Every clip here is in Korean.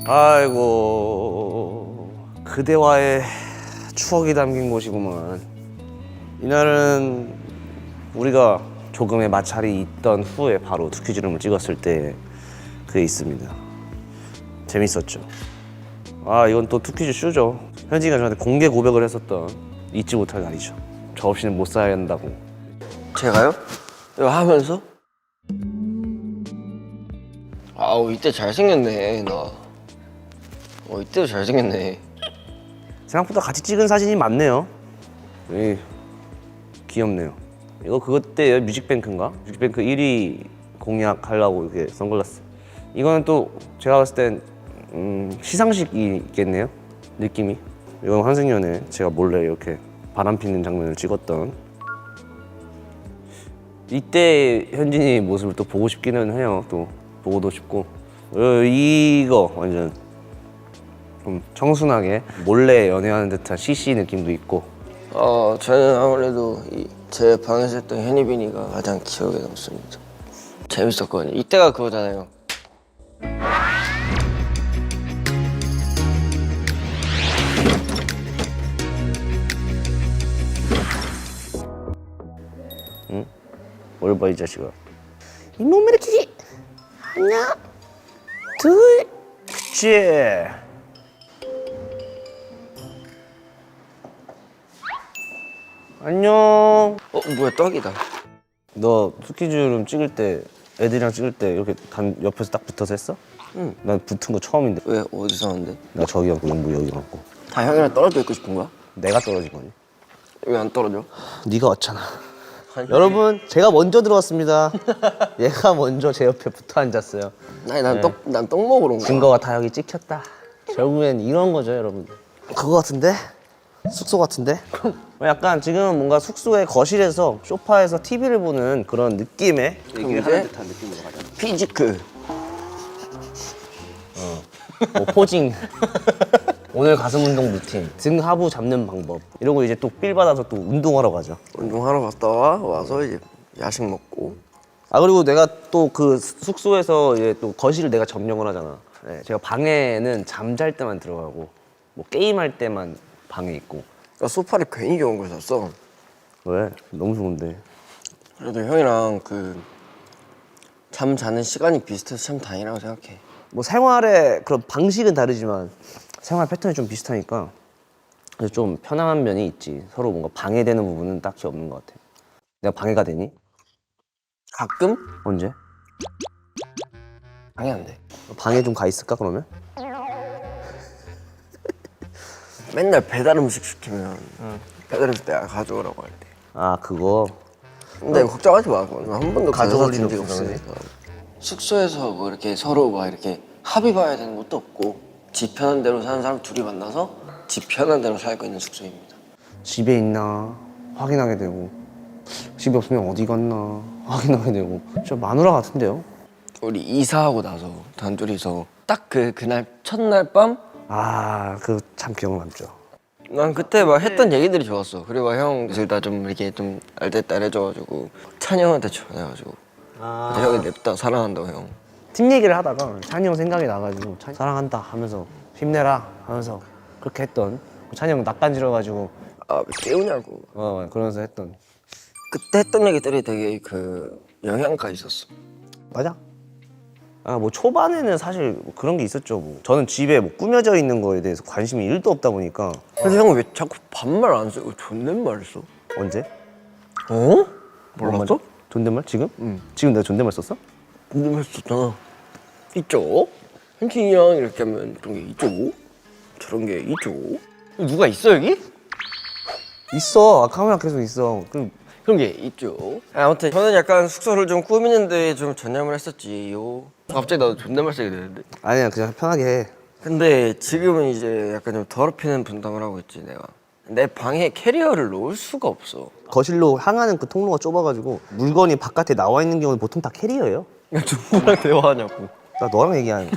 아이고, 그대와의 추억이 담긴 곳이구만. 이날은 우리가 조금의 마찰이 있던 후에 바로 투퀴즈룸을 찍었을 때 그게 있습니다. 재밌었죠. 아, 이건 또 투퀴즈 쇼죠. 현진이가 저한테 공개 고백을 했었던 잊지 못할 날이죠. 저 없이는 못 살아야 한다고. 제가요? 이거 하면서? 아우 이때 잘생겼네 나. 이때도 잘생겼네. 생각보다 같이 찍은 사진이 많네요. 귀엽네요. 이거 그때 뮤직뱅크인가? 뮤직뱅크 1위 공약하려고 이렇게 선글라스. 이거는 또 제가 봤을 땐 시상식이 있겠네요. 느낌이. 이건 환승연애 제가 몰래 이렇게 바람 피는 장면을 찍었던. 이때 현진이 모습을 또 보고 싶기는 해요. 또 보고도 싶고. 이거 완전 좀 청순하게 몰래 연애하는 듯한 CC 느낌도 있고. 저는 아무래도 제 방에서 했던 현이빈이가 가장 기억에 남습니다. 재밌었거든요. 이때가 그거잖아요. 응? 뭘 봐 이 자식아. 잇몸 일으키기. 하나, 둘, 그치. 안녕. 뭐야 떡이다. 너 투퀴즈룸 찍을 때 애들이랑 찍을 때 이렇게 옆에서 딱 붙어서 했어? 응. 난 붙은 거 처음인데. 왜 어디서 하는데? 나 저기 갖고 용부 여기 갖고. 다 형이랑 떨어져 있고 싶은 거야? 내가 떨어진 거니? 왜 안 떨어져? 네가 왔잖아. 여러분, 제가 먼저 들어왔습니다. 얘가 먼저 제 옆에 붙어 앉았어요. 아니 난 떡 먹으러 온 거야. 증거가 다 여기 찍혔다. 결국엔 이런 거죠, 여러분. 그거 같은데? 숙소 같은데? 약간 지금 뭔가 숙소의 거실에서 소파에서 TV를 보는 그런 느낌의 얘기를 하는 듯한 느낌으로 가자. 피지크. 뭐 포징, 오늘 가슴 운동 루틴, 등 하부 잡는 방법 이러고 이제 또 필 받아서 또 운동하러 가죠. 운동하러 갔다 와서 이제 야식 먹고. 아 그리고 내가 또 그 숙소에서 이제 또 거실을 내가 점령을 하잖아. 네, 제가 방에는 잠잘 때만 들어가고 뭐 게임할 때만 방에 있고. 나 소파를 괜히 좋은 걸 샀어. 왜? 너무 좋은데. 그래도 형이랑 잠 자는 시간이 비슷해서 참 다행이라고 생각해. 뭐 생활의 그런 방식은 다르지만 생활 패턴이 좀 비슷하니까 그래서 좀 편안한 면이 있지. 서로 뭔가 방해되는 부분은 딱히 없는 것 같아. 내가 방해가 되니? 가끔? 언제? 방해 안 돼. 방에 좀 가 있을까 그러면? 맨날 배달 음식 시키면 배달 음식 내가 가져오라고 할 때. 아 그거? 근데 걱정하지 마. 그건 한 번도 가져올 가져온 일 적 없어, 없으니까. 숙소에서 뭐 이렇게 서로 막 이렇게 합의 봐야 되는 것도 없고 지 편한 대로 사는 사람 둘이 만나서 지 편한 대로 살고 있는 숙소입니다. 집에 있나 확인하게 되고 집에 없으면 어디 갔나 확인하게 되고 진짜 마누라 같은데요? 우리 이사하고 나서 단둘이서 딱 그날 첫날 밤 아 그 참 기억 남죠. 난 그때 막 했던 얘기들이 좋았어. 그리고 형들 다 좀 이렇게 좀 알뜰딸 해줘가지고 찬이 형한테 전해가지고 형이 냅다 사랑한다고 형. 팀 얘기를 하다가 찬이 형 생각이 나가지고 찬이 사랑한다 하면서 힘내라 하면서 그렇게 했던 찬이 형 낯간지러가지고 왜 깨우냐고. 그러면서 했던. 그때 했던 얘기들이 되게 영향가 있었어. 맞아. 아 뭐 초반에는 사실 뭐 그런 게 있었죠. 뭐 저는 집에 뭐 꾸며져 있는 거에 대해서 관심이 1도 없다 보니까. 근데 형은 왜 자꾸 반말 안 쓰고 존댓말 써? 언제? 몰랐어? 존댓말 지금? 응. 지금 내가 존댓말 썼어? 존댓말 썼잖아. 있죠? 현진이랑 이렇게 하면 그런 게 있죠? 저런 게 있죠? 누가 있어 여기? 있어. 카메라 계속 있어. 그런 게 있죠. 아무튼 저는 약간 숙소를 좀 꾸미는데 좀 전념을 했었지요. 갑자기 나도 존댓말 쓰게 되는데. 아니야 그냥 편하게 해. 근데 지금은 이제 약간 좀 더럽히는 분담을 하고 있지 내가. 내 방에 캐리어를 놓을 수가 없어. 거실로 향하는 그 통로가 좁아가지고 물건이 바깥에 나와 있는 경우는 보통 다 캐리어예요. 야 누구랑 대화하냐고. 나 너랑 얘기하는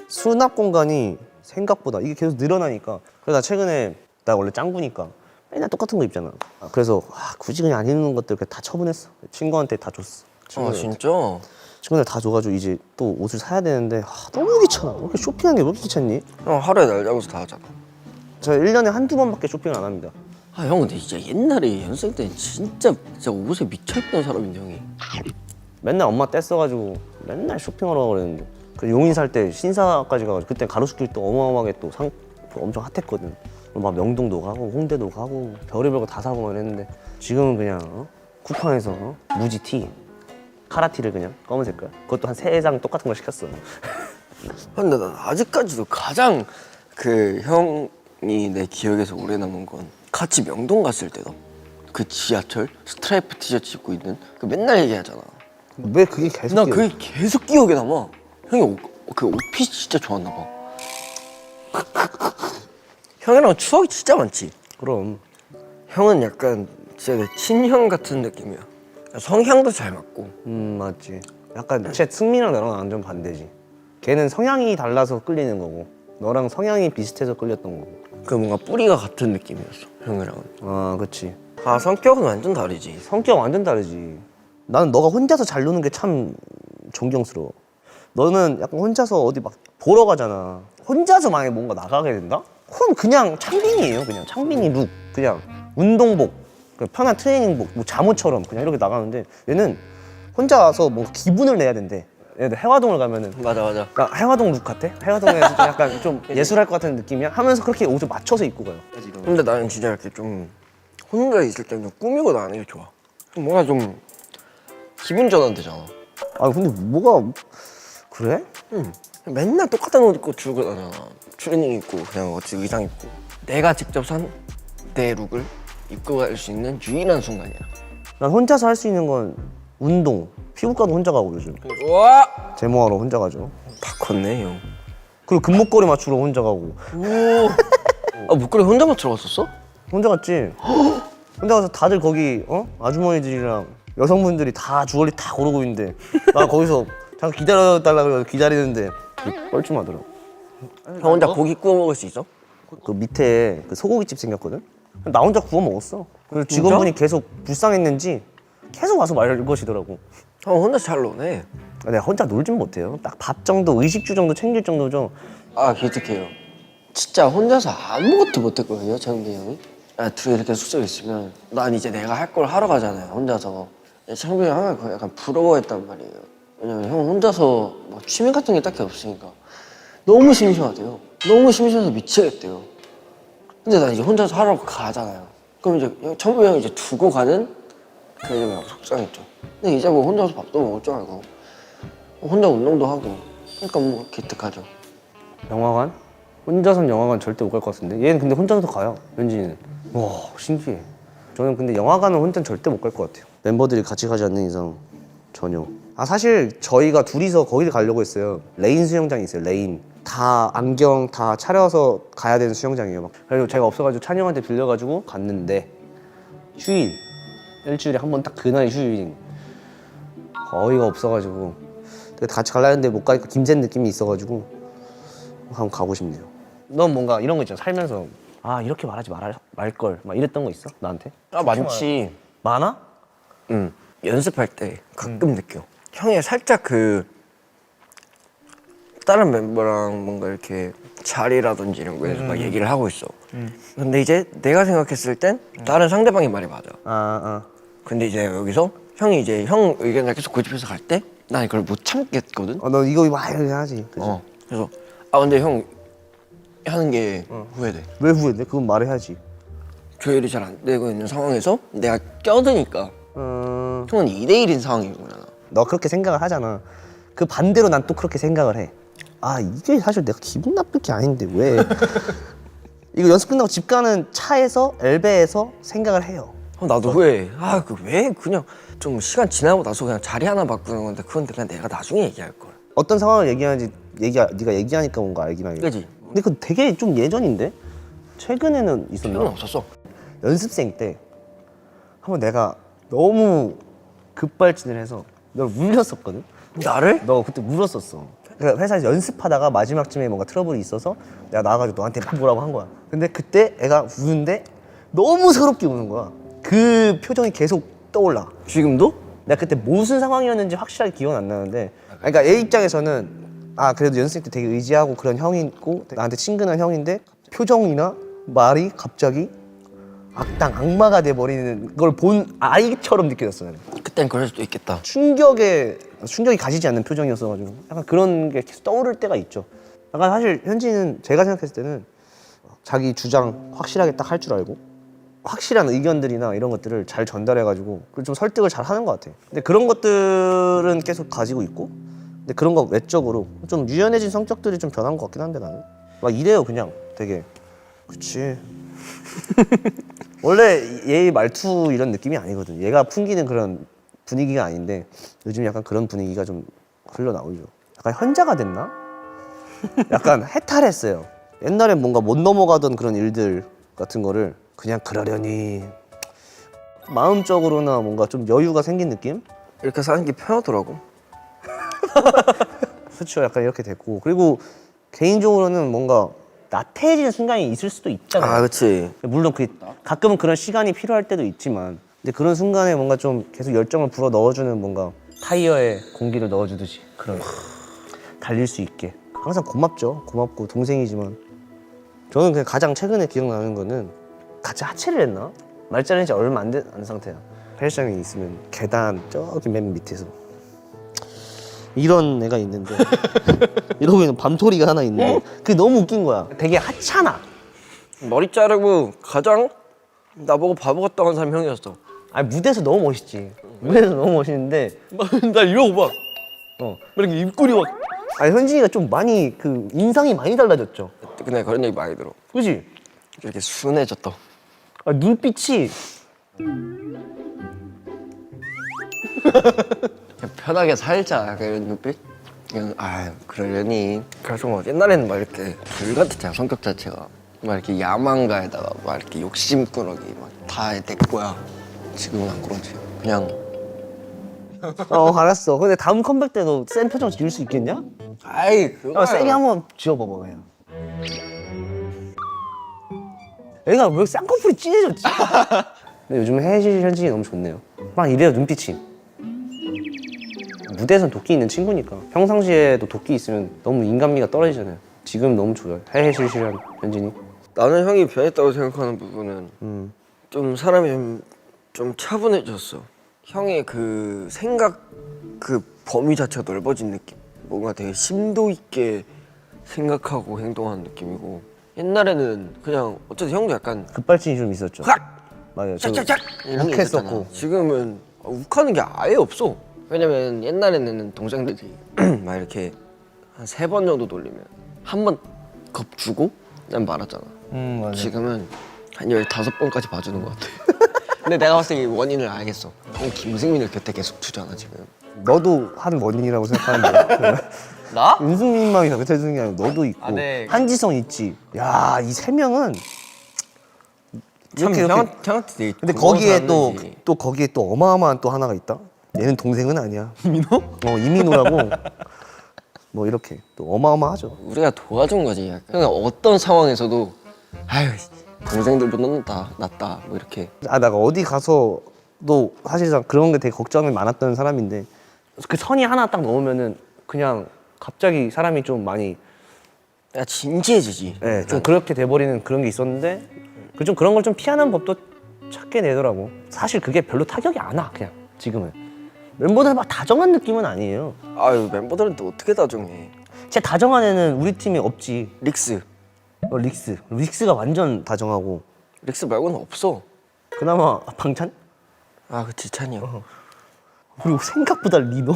수납 공간이 생각보다 이게 계속 늘어나니까. 그래서 나 최근에 나 원래 짱구니까 맨날 똑같은 거 입잖아. 그래서 굳이 그냥 안 입는 것들 다 처분했어. 친구한테 다 줬어. 아 진짜? 친구들 다 줘가지고 이제 또 옷을 사야 되는데 너무 귀찮아. 왜 이렇게 쇼핑하는 게 왜 이렇게 귀찮니? 형 하루에 날 잡아서 다 하잖아. 저 1년에 한두 번밖에 쇼핑을 안 합니다. 아 형 근데 진짜 옛날에 연습생 때 진짜 옷에 미쳐있던 사람인데 형이. 맨날 엄마 떼써가지고 맨날 쇼핑하러 그랬는데 그 용인 살 때 신사까지 가가지고 그때 가로수길 또 어마어마하게 또 엄청 핫했거든. 막 명동도 가고 홍대도 가고 별의별 거 다 사고만 했는데 지금은 그냥 쿠팡에서 무지 티 카라티를 그냥 검은 색깔 그것도 한 3장 똑같은 걸 시켰어. 근데 난 아직까지도 가장 그 형이 내 기억에서 오래 남은 건 같이 명동 갔을 때다. 그 지하철 스트라이프 티셔츠 입고 있는 그 맨날 얘기하잖아. 왜 그게 계속 난 그게 계속 기억에 남아. 형이 그 옷핏이 진짜 좋았나 봐. 형이랑 추억이 진짜 많지. 그럼 형은 약간 진짜 내 친형 같은 느낌이야. 성향도 잘 맞고. 맞지. 약간 쟤 승민이랑 나랑 완전 반대지. 걔는 성향이 달라서 끌리는 거고 너랑 성향이 비슷해서 끌렸던 거고. 그 뭔가 뿌리가 같은 느낌이었어 형이랑은. 아 그치. 아 성격은 완전 다르지. 성격 완전 다르지. 나는 너가 혼자서 잘 노는 게 참 존경스러워. 너는 약간 혼자서 어디 막 보러 가잖아. 혼자서 만약에 뭔가 나가게 된다? 그럼 그냥 창빈이에요. 그냥 창빈이 룩. 그냥 운동복, 그냥 편한 트레이닝복, 뭐 잠옷처럼 그냥 이렇게 나가는데 얘는 혼자서 뭔가 기분을 내야 된대. 얘들 해화동을 가면은 맞아. 야, 해화동 룩 같아? 해화동에서 좀 약간 좀 예술할 것 같은 느낌이야? 하면서 그렇게 옷을 맞춰서 입고 가요. 근데 나는 진짜 이렇게 좀 혼자 있을 때 좀 꾸미고 다니는 게 좋아. 뭔가 좀 기분 전환 되잖아. 아 근데 뭐가 그래? 응. 맨날 똑같은 옷 입고 출근하잖아. 트레이닝 입고 그냥 어찌 의상 입고. 내가 직접 산 내 룩을 입고 갈 수 있는 유일한 순간이야. 난 혼자서 할 수 있는 건 운동, 피부과도 혼자 가고 요즘 우와! 제모하러 혼자 가죠. 다 컸네 형. 그리고 금목걸이 맞추러 혼자 가고. 아 목걸이 혼자 맞추러 갔었어? 혼자 갔지. 혼자 가서 다들 거기 아주머니들이랑 여성분들이 다 주얼리 다 고르고 있는데 나 거기서 잠깐 기다려달라고 기다리는데 뻘쭘하더라고. 형 혼자 고기 구워 먹을 수 있어? 그 밑에 그 소고기집 생겼거든. 나 혼자 구워 먹었어. 그래서 직원분이 계속 불쌍했는지 계속 와서 말 것이더라고. 형 혼자 잘 노네. 내가 혼자 놀진 못해요. 딱 밥 정도, 의식주 정도 챙길 정도죠. 아 기특해요. 진짜 혼자서 아무것도 못했거든요 창빈 형이. 둘이 이렇게 숙소에 있으면 난 이제 내가 할 걸 하러 가잖아요 혼자서. 창빈이 형이 그거 약간 부러워했단 말이에요. 왜냐면 형 혼자서 뭐 취미 같은 게 딱히 없으니까 너무 심심하대요. 너무 심심해서 미치겠대요. 근데 난 이제 혼자서 하러 가잖아요. 그럼 이제 창빈이 형이 이제 두고 가는 그게 막 속상했죠. 근데 이제 뭐 혼자서 밥도 먹을 줄 알고 혼자 운동도 하고 그러니까 뭐 기특하죠. 영화관? 혼자선 영화관 절대 못 갈 것 같은데. 얘는 근데 혼자서 가요. 현진이는. 와 신기해. 저는 근데 영화관은 혼자는 절대 못 갈 것 같아요. 멤버들이 같이 가지 않는 이상 전혀. 아 사실 저희가 둘이서 거기를 가려고 했어요. 레인 수영장이 있어요. 레인. 다 안경 다 차려서 가야 되는 수영장이에요. 막. 그래서 제가 없어가지고 찬이 형한테 빌려가지고 갔는데 휴일 일주일에 한 번 딱 그날이 휴일인 어이가 없어가지고 같이 가려 했는데 못 가니까 김샌 느낌이 있어가지고 한번 가고 싶네요. 넌 뭔가 이런 거 있잖아. 살면서 아 이렇게 말하지 말걸 막 이랬던 거 있어? 나한테? 아 많지. 많아? 응. 연습할 때 가끔 느껴. 형이 살짝 그 다른 멤버랑 뭔가 이렇게 자리라든지 이런 거에서 막 얘기를 하고 있어. 근데 이제 내가 생각했을 땐 다른 상대방의 말이 맞아. 근데 이제 여기서 형이 이제 형 의견을 계속 고집해서 갈 때 난 이걸 못 참겠거든. 너 이거 막 이렇게 하지. 그치? 그래서 근데 형 하는 게 후회돼. 왜 후회돼? 그건 말해야지. 조율이 잘 안 되고 있는 상황에서 내가 껴드니까 형은 2대1인 상황인 거잖아. 너 그렇게 생각을 하잖아. 그 반대로 난 또 그렇게 생각을 해. 아 이게 사실 내가 기분 나쁠 게 아닌데 왜 이거 연습 끝나고 집 가는 차에서 엘베에서 생각을 해요. 나도 후회해. 그 왜 그냥 좀 시간 지나고 나서 그냥 자리 하나 바꾸는 건데 그건 그냥 내가 나중에 얘기할 걸. 어떤 상황을 얘기하는지 네가 얘기하니까 뭔가 알긴 하겠지. 그지? 근데 그 되게 좀 예전인데 최근에는 있었나? 최근 없었어. 연습생 때 한번 내가 너무 급발진을 해서 널 울렸었거든. 나를? 너 그때 울었었어. 그러니까 회사에서 연습하다가 마지막쯤에 뭔가 트러블이 있어서 내가 나와가지고 너한테 막 뭐라고 한 거야. 근데 그때 애가 우는데 너무 서럽게 우는 거야. 그 표정이 계속 떠올라. 지금도? 내가 그때 무슨 상황이었는지 확실하게 기억은 안 나는데 그러니까 얘 입장에서는 그래도 연습생 때 되게 의지하고 그런 형이고 나한테 친근한 형인데 표정이나 말이 갑자기 악마가 돼버리는 걸 본 아이처럼 느껴졌어 나는. 그땐 그럴 수도 있겠다. 충격이 가시지 않는 표정이었어가지고 약간 그런 게 계속 떠오를 때가 있죠. 약간 사실 현진은 제가 생각했을 때는 자기 주장 확실하게 딱 할 줄 알고 확실한 의견들이나 이런 것들을 잘 전달해가지고 그리고 좀 설득을 잘 하는 것 같아. 근데 그런 것들은 계속 가지고 있고 근데 그런 거 외적으로 좀 유연해진 성격들이 좀 변한 것 같긴 한데 나는 막 이래요 그냥 되게. 그치. 원래 얘의 말투 이런 느낌이 아니거든. 얘가 풍기는 그런 분위기가 아닌데 요즘 약간 그런 분위기가 좀 흘러나오죠. 약간 현자가 됐나? 약간 해탈했어요. 옛날엔 뭔가 못 넘어가던 그런 일들 같은 거를 그냥 그러려니 마음적으로나 뭔가 좀 여유가 생긴 느낌? 이렇게 사는 게 편하더라고. 그렇죠. 약간 이렇게 됐고 그리고 개인적으로는 뭔가 나태해지는 순간이 있을 수도 있잖아요. 아, 그치. 물론 가끔은 그런 시간이 필요할 때도 있지만 근데 그런 순간에 뭔가 좀 계속 열정을 불어 넣어주는 뭔가 타이어에 공기를 넣어주듯이 그런 달릴 수 있게 항상 고맙죠. 고맙고 동생이지만 저는 그냥 가장 최근에 기억나는 거는 같이 하체를 했나? 말자른 지 얼마 안 된 상태야. 헬스장에 있으면 계단 저기 맨 밑에서 이런 애가 있는데 이러고 있는 밤토리가 하나 있는데 그게 너무 웃긴 거야. 되게 하찮아. 머리 자르고 가장 나보고 바보 같다고 한 사람이 형이었어. 아니 무대에서 너무 멋있지. 무대에서 너무 멋있는데 나 이러고 막 이렇게 입꼬리 막 아니 현진이가 좀 많이 그 인상이 많이 달라졌죠. 근데 그런 얘기 많이 들어. 그지? 이렇게 순해졌다. 눈빛이 그냥 편하게 살자 약간 이런 눈빛? 그냥 그러려니. 그래서 막 옛날에는 막 이렇게 불 같았잖아 성격 자체가. 막 이렇게 야망가에다가 막 이렇게 욕심꾸러기 막 다 내 거야. 지금은 안 그러지. 그냥 알았어. 근데 다음 컴백 때도 센 표정 지을 수 있겠냐? 그거 세게 한번 지어봐봐 그냥. 애가 왜 쌍꺼풀이 진해졌지? 근데 요즘 혜실 현진이 너무 좋네요. 막 이래요 눈빛이. 무대에선 도끼 있는 친구니까 평상시에도 도끼 있으면 너무 인간미가 떨어지잖아요. 지금 너무 좋아요. 혜실실한 현진이. 나는 형이 변했다고 생각하는 부분은 좀 사람이 좀 차분해졌어. 형의 그 생각 그 범위 자체가 넓어진 느낌. 뭔가 되게 심도 있게 생각하고 행동하는 느낌이고 옛날에는 그냥 어쨌든 형도 약간 급발진이 좀 있었죠. 확! 맞아요. 짝짝짝! 이런 게 욱했었고. 있었잖아. 지금은 욱하는 게 아예 없어. 왜냐면 옛날에는 동생들이 막 이렇게 한 3번 정도 돌리면 한 번 겁주고 난 말았잖아. 맞아. 지금은 한 15번까지 봐주는 것 같아. 근데 내가 봤을 때 이 원인을 알겠어. 형 김승민을 곁에 계속 두잖아 지금. 너도 한 원인이라고 생각하는데. 나? 윤승민만이 잘못해주는 게 아니고 너도 있고 네. 한지성 있지. 야, 이 3명은 참 이렇게 형한테 되게 근데 고마운 거기에 사람들이지. 또 거기에 또 어마어마한 또 하나가 있다. 얘는 동생은 아니야. 이민호? 이민호라고. 뭐 이렇게 또 어마어마하죠. 우리가 도와준 거지. 약간. 그냥 어떤 상황에서도 아유 동생들보다 낫다 뭐 이렇게. 내가 어디 가서도 사실상 그런 게 되게 걱정이 많았던 사람인데 그 선이 하나 딱 넘으면은 그냥 갑자기 사람이 좀 많이 야 진지해지지. 좀 그렇게 돼버리는 그런 게 있었는데 좀 그런 걸 좀 피하는 법도 찾게 되더라고. 사실 그게 별로 타격이 안 와 그냥 지금은. 멤버들 막 다정한 느낌은 아니에요. 아유 멤버들은 또 어떻게 다정해. 진짜 다정한 애는 우리 팀에 없지. 릭스 릭스가 완전 다정하고 릭스 말고는 없어. 그나마 방찬? 그치 찬이 형. 그리고 생각보다 리노?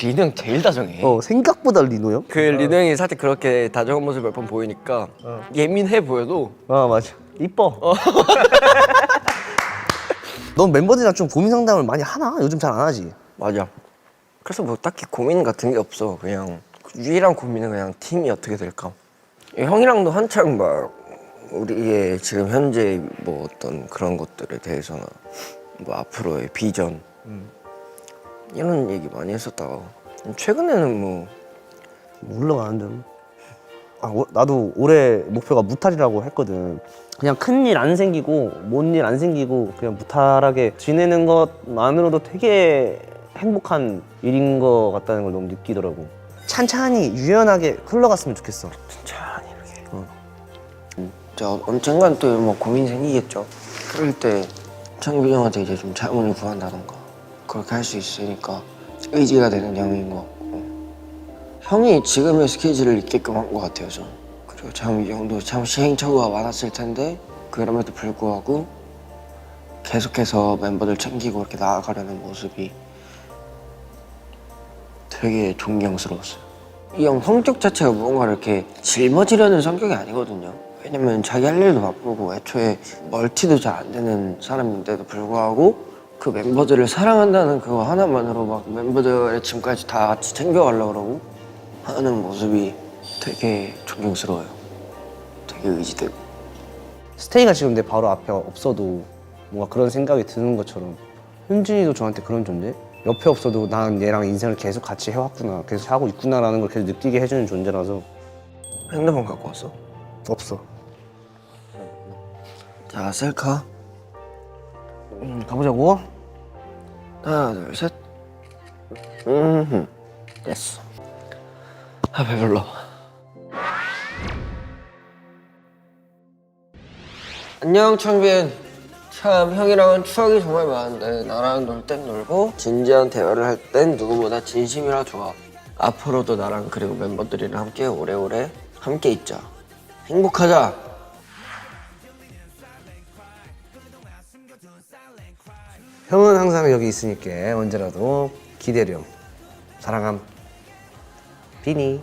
리노 형 제일 다정해. 생각보다 리노요? 그 리노 형이 살짝 그렇게 다정한 모습 몇 번 보이니까 예민해 보여도 맞아. 이뻐. 넌 멤버들이랑 좀 고민 상담을 많이 하나? 요즘 잘 안 하지? 맞아. 그래서 뭐 딱히 고민 같은 게 없어. 그냥 유일한 고민은 그냥 팀이 어떻게 될까. 형이랑도 한창 막 우리의 지금 현재 뭐 어떤 그런 것들에 대해서나 뭐 앞으로의 비전 이런 얘기 많이 했었다가 최근에는 뭐 물러가는데 뭐. 나도 올해 목표가 무탈이라고 했거든. 그냥 큰 일 안 생기고 뭔 일 안 생기고 그냥 무탈하게 지내는 것만으로도 되게 행복한 일인 것 같다는 걸 너무 느끼더라고. 찬찬히 유연하게 흘러갔으면 좋겠어. 천천히 이렇게. 언젠간 또 뭐 고민 생기겠죠. 그럴 때 창빈이 형한테 이제 좀 자문을 구한다던가 그렇게 할 수 있으니까 의지가 되는 형인 것 같고, 형이 지금의 스케줄을 있게끔 한 것 같아요, 저는. 그리고 창빈이 형도 참 시행착오가 많았을 텐데 그럼에도 불구하고 계속해서 멤버들 챙기고 이렇게 나아가려는 모습이 되게 존경스러웠어요. 이 형 성격 자체가 무언가를 이렇게 짊어지려는 성격이 아니거든요. 왜냐면 자기 할 일도 바쁘고 애초에 멀티도 잘 안 되는 사람인데도 불구하고 그 멤버들을 사랑한다는 그거 하나만으로 막 멤버들의 짐까지 다 같이 챙겨가려고 그러고 하는 모습이 되게 존경스러워요. 되게 의지되고. 스테이가 지금 내 바로 앞에 없어도 뭔가 그런 생각이 드는 것처럼 현진이도 저한테 그런 존재? 옆에 없어도 난 얘랑 인생을 계속 같이 해왔구나, 계속 하고 있구나라는 걸 계속 느끼게 해주는 존재라서. 핸드폰 갖고 왔어? 없어. 자, 셀카. 가보자고. 하나, 둘, 셋. 됐어. 아, 배불러. 안녕, 창빈. 참, 형이랑은 추억이 정말 많은데 나랑 놀 땐 놀고 진지한 대화를 할 땐 누구보다 진심이라 좋아. 앞으로도 나랑 그리고 멤버들이랑 함께 오래오래 함께 있자. 행복하자. 형은 항상 여기 있으니까 언제라도 기대렴. 사랑함. 비니.